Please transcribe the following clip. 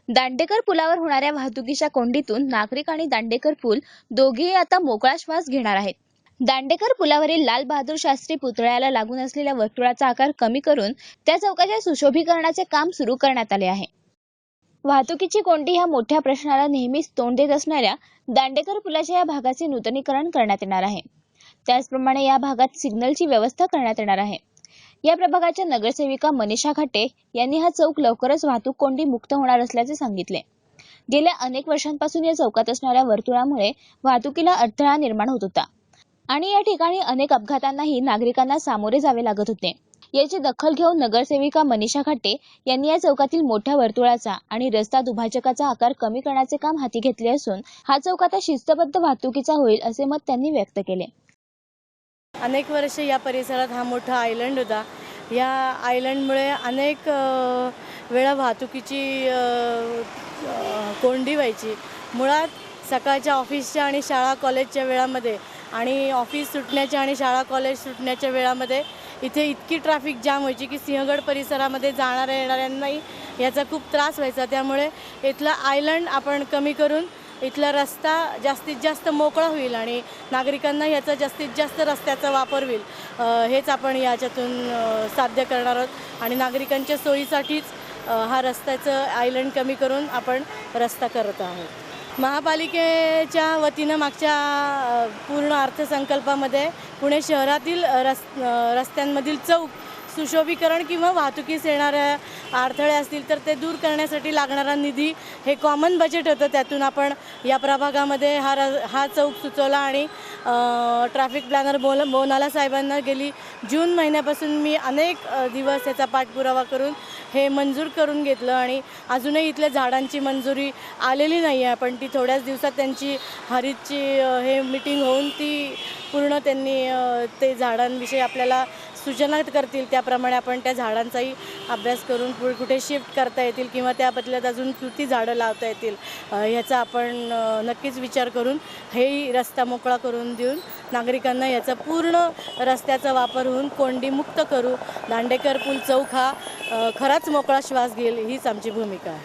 दांडेकर पुलावर होणाऱ्या वाहतुकीच्या कोंडीतून नागरिक आणि दांडेकर पूल दोघेही आता मोकळा श्वास घेणार आहेत. दांडेकर पुलावरील लाल बहादूर शास्त्री पुतळ्याला लागून असलेल्या वर्तुळाचा आकार कमी करून त्या चौकाच्या सुशोभीकरणाचे काम सुरू करण्यात आले आहे. वाहतुकीची कोंडी ह्या मोठ्या प्रश्नाला नेहमीच तोंड देत असणाऱ्या दांडेकर पुलाच्या या भागाचे नूतनीकरण करण्यात येणार आहे. त्याचप्रमाणे या भागात सिग्नलची व्यवस्था करण्यात येणार आहे. या प्रभागाच्या नगरसेविका मनीषा घाटे यांनी हा चौक लवकरच वाहतूक कोंडी मुक्त होणार असल्याचे सांगितले. गेल्या अनेक वर्षांपासून या चौकात असणाऱ्या वर्तुळामुळे वाहतुकीला अडथळा निर्माण होत होता आणि या ठिकाणी अनेक अपघातांनाही नागरिकांना सामोरे जावे लागत होते. याची दखल घेऊन नगरसेविका मनीषा घाटे यांनी या चौकातील मोठ्या वर्तुळाचा आणि रस्ता दुभाजकाचा आकार कमी करण्याचे काम हाती घेतले असून हा चौक आता शिस्तबद्ध वाहतुकीचा होईल असे मत त्यांनी व्यक्त केले. अनेक वर्ष या परिसरात हा मोठा आयलंड होता. या आयलंडमुळे अनेक वेळा वाहतुकीची कोंडी व्हायची. मुळात सकाळच्या ऑफिसच्या आणि शाळा कॉलेजच्या वेळामध्ये आणि ऑफिस सुटण्याच्या आणि शाळा कॉलेज सुटण्याच्या वेळामध्ये इथे इतकी ट्रॅफिक जाम व्हायची की सिंहगड परिसरामध्ये जाणाऱ्या येणाऱ्यांनाही याचा खूप त्रास व्हायचा. त्यामुळे इथला आयलंड आपण कमी करून इथला रस्ता जास्तीत जास्त मोकळा होईल आणि नागरिकांना याचा जास्तीत जास्त रस्त्याचा वापर होईल, हेच आपण याच्यातून साध्य करणार आहोत. आणि नागरिकांच्या सोयीसाठीच हा रस्त्याचं आयलंड कमी करून आपण रस्ता करत आहोत. महापालिकेच्या वतीनं मागच्या पूर्ण अर्थसंकल्पामध्ये पुणे शहरातील रस्त्यांमधील चौक सुशोभीकरण किंवा वाहतुकीस येणाऱ्या अडथळे असतील तर ते दूर करण्यासाठी लागणारा निधी हे कॉमन बजेट होतं. त्यातून आपण या प्रभागामध्ये हा चौक सुचवला आणि ट्रॅफिक प्लॅनर बोनाला साहेबांना गेली जून महिन्यापासून मी अनेक दिवस याचा पाठपुरावा करून हे मंजूर करून घेतलं आणि अजूनही इथल्या झाडांची मंजुरी आलेली नाही आहे. पण ती थोड्याच दिवसात त्यांची हरितची हे मीटिंग होऊन ती पूर्ण त्यांनी ते झाडांविषयी आपल्याला सूचना करतील. त्याप्रमाणे आपण त्या झाडांचाही अभ्यास करून कुठे शिफ्ट करता येतील किंवा त्या बदल्यात अजून किती झाडं लावता येतील ह्याचा आपण नक्कीच विचार करून हेही रस्ता मोकळा करून देऊन नागरिकांना याचा पूर्ण रस्त्याचा वापर होऊन कोंडी मुक्त करू. दांडेकर पूल चौक हा खराच मोकळा श्वास घेईल हीच आमची भूमिका आहे.